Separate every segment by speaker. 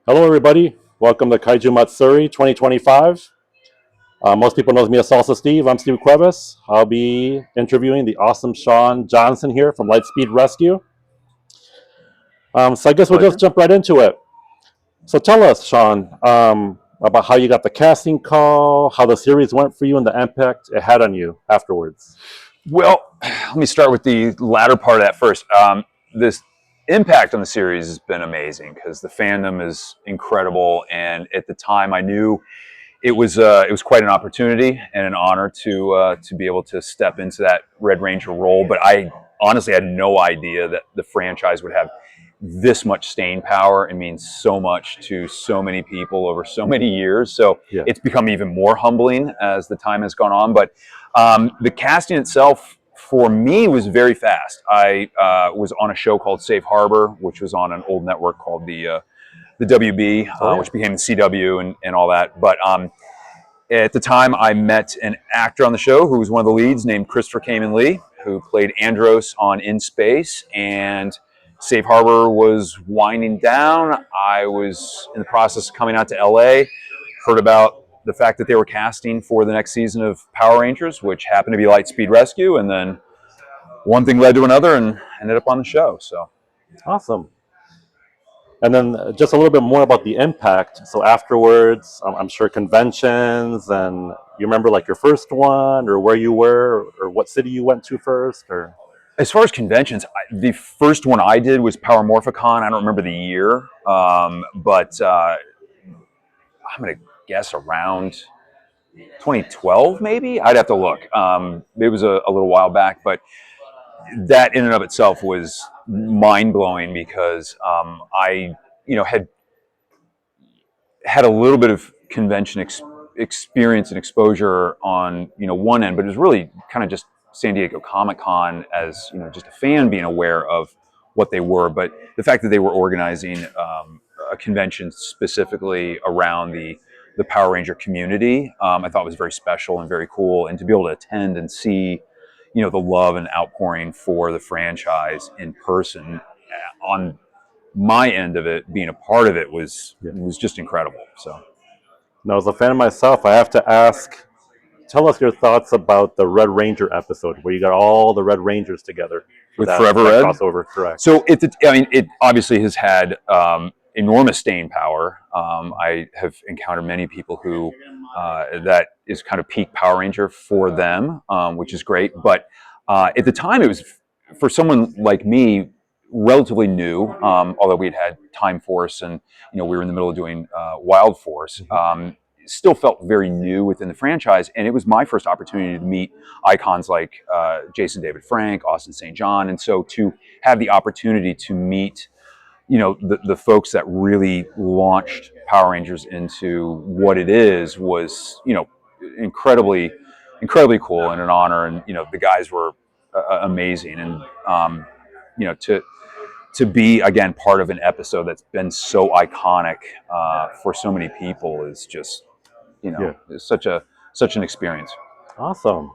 Speaker 1: Hello, everybody. Welcome to Kaiju Matsuri 2025. Most people know me as Salsa Steve. I'm Steve Cuevas. I'll be interviewing the awesome Sean Johnson here from Lightspeed Rescue. So I guess we'll
Speaker 2: Pleasure.
Speaker 1: just jump right into it. So tell us, Sean, about how you got the casting call, how the series went for you, and the impact it had on you afterwards.
Speaker 2: Well, let me start with the latter part of that first. This impact on the series has been amazing because the fandom is incredible, and at the time, I knew it was quite an opportunity and an honor to be able to step into that Red Ranger role. But I honestly had no idea that the franchise would have this much staying power and means so much to so many people over so many years. So
Speaker 1: Yeah.
Speaker 2: it's become even more humbling as the time has gone on. But the casting itself for me was very fast. I was on a show called Safe Harbor, which was on an old network called the WB, which became the CW and all that. But at the time, I met an actor on the show who was one of the leads named Christopher Kamen Lee, who played Andros on In Space. And Safe Harbor was winding down. I was in the process of coming out to LA, heard about the fact that they were casting for the next season of Power Rangers, which happened to be Lightspeed Rescue. And then one thing led to another and ended up on the show. So
Speaker 1: Awesome. And then just a little bit more about the impact. So afterwards, I'm sure conventions, and you remember like your first one, or where you were, or what city you went to first, or
Speaker 2: as far as conventions, the first one I did was Power Morphicon. I don't remember the year, but I'm going to guess around 2012, maybe. I'd have to look. It was a little while back, but that in and of itself was mind blowing because I, had a little bit of convention experience and exposure on one end, but it was really kind of just San Diego Comic Con as just a fan being aware of what they were. But the fact that they were organizing a convention specifically around the Power Ranger community, I thought was very special and very cool. And to be able to attend and see, the love and outpouring for the franchise in person on my end of it, being a part of it was just incredible. So
Speaker 1: now as a fan of myself, I have to ask. Tell us your thoughts about the Red Ranger episode where you got all the Red Rangers together for
Speaker 2: with
Speaker 1: that
Speaker 2: Forever Red
Speaker 1: crossover. Correct.
Speaker 2: So it obviously has had enormous staying power. I have encountered many people who that is kind of peak Power Ranger for them, which is great. But at the time, it was for someone like me relatively new. Although we had Time Force and we were in the middle of doing Wild Force. Still felt very new within the franchise, and it was my first opportunity to meet icons like Jason David Frank, Austin St. John, and so to have the opportunity to meet the folks that really launched Power Rangers into what it is was incredibly cool and an honor. And the guys were amazing, and to be again part of an episode that's been so iconic for so many people is just is such an experience.
Speaker 1: Awesome.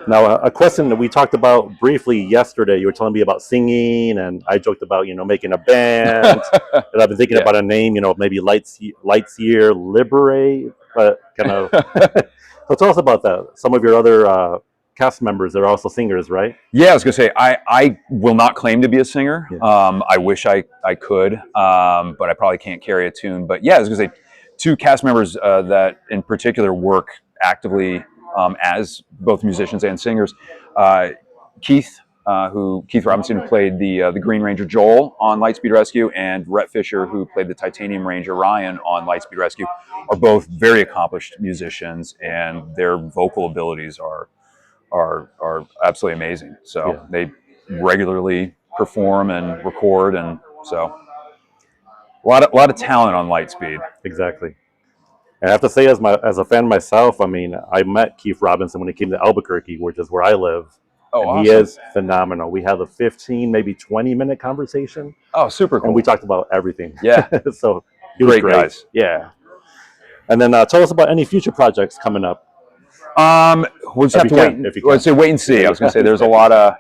Speaker 1: Now, a question that we talked about briefly yesterday. You were telling me about singing, and I joked about making a band. And I've been thinking about a name. Maybe Lightyear Liberate, but kind of. So tell us about that. Some of your other cast members are also singers, right?
Speaker 2: Yeah, I was gonna say I will not claim to be a singer. I wish I could, but I probably can't carry a tune. But yeah, I was gonna say two cast members that in particular work actively as both musicians and singers. Keith Robinson, who played the Green Ranger Joel on Lightspeed Rescue, and Rhett Fisher, who played the Titanium Ranger Ryan on Lightspeed Rescue, are both very accomplished musicians, and their vocal abilities are absolutely amazing. So they regularly perform and record, and so a lot of talent on Lightspeed.
Speaker 1: Exactly. And I have to say, as a fan myself, I mean, I met Keith Robinson when he came to Albuquerque, which is where I live.
Speaker 2: Oh,
Speaker 1: and
Speaker 2: awesome.
Speaker 1: He is phenomenal. We had a 15, maybe 20-minute conversation.
Speaker 2: Oh, super cool.
Speaker 1: And we talked about everything.
Speaker 2: Yeah.
Speaker 1: So he was great.
Speaker 2: Guys.
Speaker 1: Yeah. And then tell us about any future projects coming up.
Speaker 2: We'll just have to wait. Let's say wait and see. I was going to say there's a lot of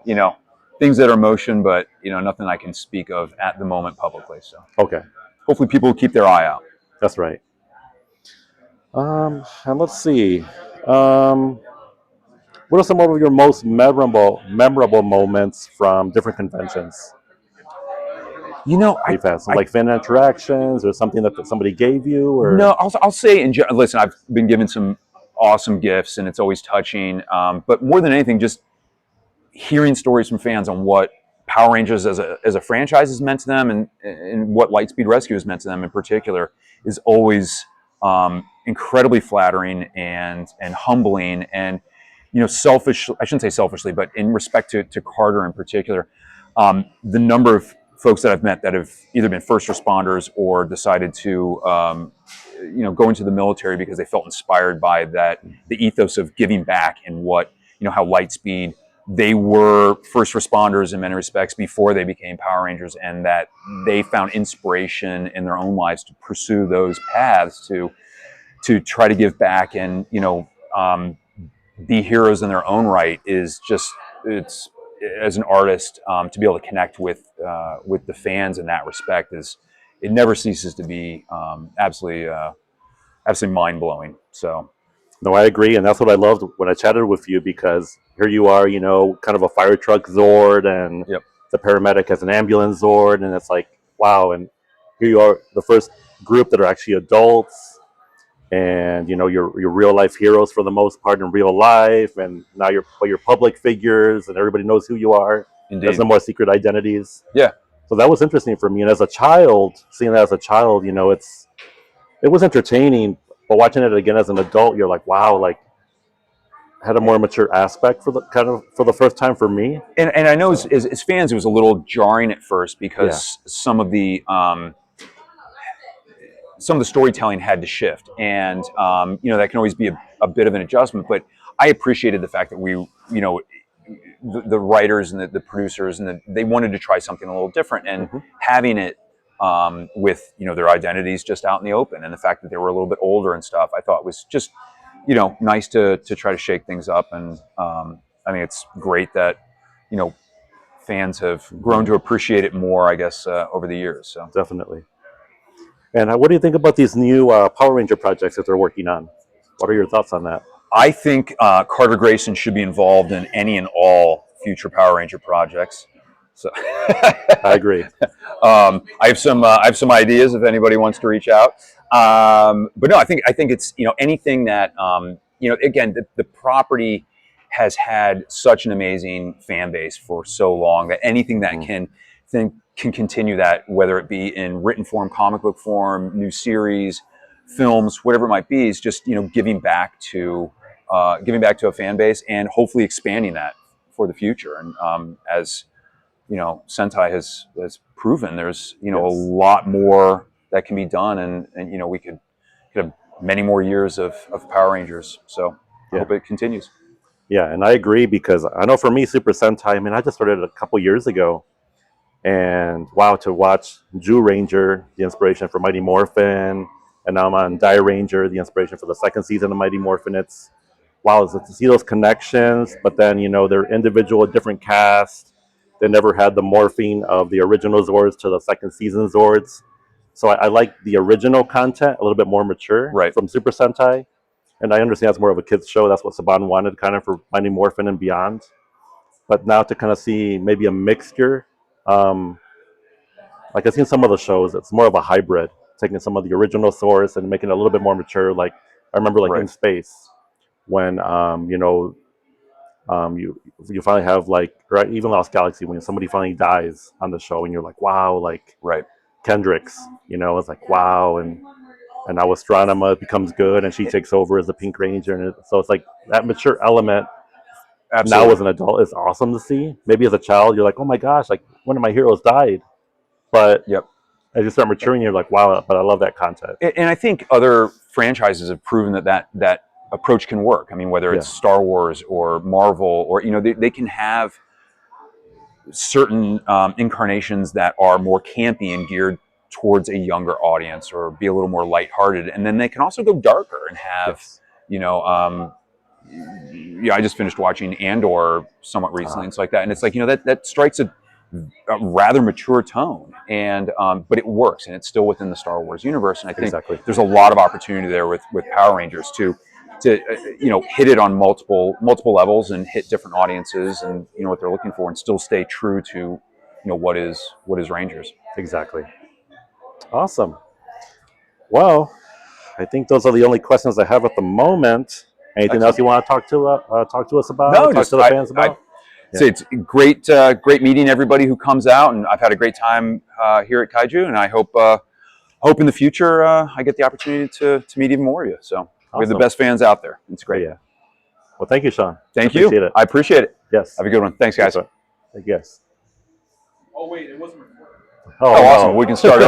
Speaker 2: things that are in motion, but nothing I can speak of at the moment publicly. So
Speaker 1: okay.
Speaker 2: hopefully people will keep their eye out.
Speaker 1: That's right. And let's see. Um, what are some of your most memorable moments from different conventions
Speaker 2: You know,
Speaker 1: you've had? Some like fan interactions or something that somebody gave you,
Speaker 2: no,
Speaker 1: or
Speaker 2: I'll say in general. Listen, I've been given some awesome gifts, and it's always touching. But more than anything, just hearing stories from fans on what Power Rangers as a franchise has meant to them, and what Lightspeed Rescue has meant to them in particular, is always incredibly flattering and humbling. And selfish. I shouldn't say selfishly, but in respect to Carter in particular, the number of folks that I've met that have either been first responders or decided to go into the military because they felt inspired by the ethos of giving back, and what how Lightspeed, they were first responders in many respects before they became Power Rangers, and that they found inspiration in their own lives to pursue those paths to try to give back, and be heroes in their own right, is just, it's, as an artist, to be able to connect with the fans in that respect, is, it never ceases to be absolutely mind blowing. So
Speaker 1: no, I agree, and that's what I loved when I chatted with you, because here you are, kind of a fire truck Zord, and
Speaker 2: yep,
Speaker 1: the paramedic has an ambulance Zord, and it's like, wow, and here you are, the first group that are actually adults, and you're real life heroes for the most part in real life, and now you're public figures, and everybody knows who you are. There's
Speaker 2: indeed,
Speaker 1: no more secret identities.
Speaker 2: yeah.
Speaker 1: So that was interesting for me, and as a child, seeing that as a child, it was entertaining, but watching it again as an adult, you're like, wow, like, had a more mature aspect for the first time for me.
Speaker 2: And I know,
Speaker 1: So
Speaker 2: as fans, it was a little jarring at first,
Speaker 1: yeah.
Speaker 2: because some of the storytelling had to shift, and that can always be a bit of an adjustment. But I appreciated the fact that the writers and the producers, and they wanted to try something a little different, and
Speaker 1: Hmm.
Speaker 2: having it with their identities just out in the open, and the fact that they were a little bit older and stuff, I thought was just nice to try to shake things up. And I think it's great that fans have grown to appreciate it more, I guess, over the years. So
Speaker 1: Definitely. And what do you think about these new Power Ranger projects that they're working on? What are your thoughts on that?
Speaker 2: I think Carter Grayson should be involved in any and all future Power Ranger projects. So
Speaker 1: I agree.
Speaker 2: I have some ideas if anybody wants to reach out. But no, I think it's anything that again, the property has had such an amazing fan base for so long, that anything that can continue that, whether it be in written form, comic book form, new series, films, whatever it might be, is just giving back to a fan base, and hopefully expanding that for the future. And as Sentai has proven, there's a
Speaker 1: Yes.
Speaker 2: lot more that can be done, and we could have many more years of Power Rangers. So I
Speaker 1: Yeah.
Speaker 2: hope it continues.
Speaker 1: Yeah, and I agree, because I know for me, Super Sentai, I mean, I just started a couple years ago, and wow, to watch Jew Ranger, the inspiration for Mighty Morphin, and now I'm on Die Ranger, the inspiration for the second season of Mighty Morphin. It's wow, to see those connections, but then they're individual, different cast. They never had the morphing of the original Zords to the second season Zords. So I like the original content, a little bit more mature
Speaker 2: Right.
Speaker 1: from Super Sentai. And I understand it's more of a kids show. That's what Saban wanted, kind of, for Mighty Morphin and beyond. But now to kind of see maybe a mixture, um, like I've seen some of the shows, it's more of a hybrid, taking some of the original source and making it a little bit more mature. Like I remember, like
Speaker 2: Right.
Speaker 1: In Space, when you finally have, like, right, even Lost Galaxy, when somebody finally dies on the show, and you're like, wow, like
Speaker 2: Right.
Speaker 1: Kendricks, it's like, wow, and now Astronema becomes good, and she takes over as the Pink Ranger, and so it's like that mature element. Now
Speaker 2: Absolutely.
Speaker 1: as an adult, it's awesome to see. Maybe as a child, you're like, oh my gosh, like one of my heroes died, but
Speaker 2: Yep.
Speaker 1: as you start maturing, you're like, wow, but I love that content.
Speaker 2: And I think other franchises have proven that approach can work. I mean, whether
Speaker 1: Yeah.
Speaker 2: it's Star Wars or Marvel, or they can have certain incarnations that are more campy and geared towards a younger audience, or be a little more lighthearted, and then they can also go darker and have
Speaker 1: Yes.
Speaker 2: you know I just finished watching Andor somewhat recently, and it's like that, and it's like that strikes rather mature tone, and but it works, and it's still within the Star Wars universe. And I think
Speaker 1: Exactly.
Speaker 2: there's a lot of opportunity there with Power Rangers to hit it on multiple levels and hit different audiences and what they're looking for, and still stay true to what is Rangers.
Speaker 1: Exactly. Awesome. Well, I think those are the only questions I have at the moment. Anything
Speaker 2: Excellent.
Speaker 1: else you want to talk to us about?
Speaker 2: No,
Speaker 1: Talk
Speaker 2: just
Speaker 1: to the fans about?
Speaker 2: So it's great meeting everybody who comes out, and I've had a great time here at Kaiju, and I hope in the future I get the opportunity to meet even more of you. So we have the
Speaker 1: Awesome.
Speaker 2: best fans out there. It's great.
Speaker 1: Yeah. Well, thank you, Sean.
Speaker 2: Thank
Speaker 1: I
Speaker 2: you.
Speaker 1: appreciate it.
Speaker 2: I appreciate it.
Speaker 1: Yes.
Speaker 2: Have a good one. Thanks, guys.
Speaker 1: Yes.
Speaker 2: Oh, wait, it wasn't recording.
Speaker 1: Oh,
Speaker 2: awesome.
Speaker 1: no.
Speaker 2: We can start over.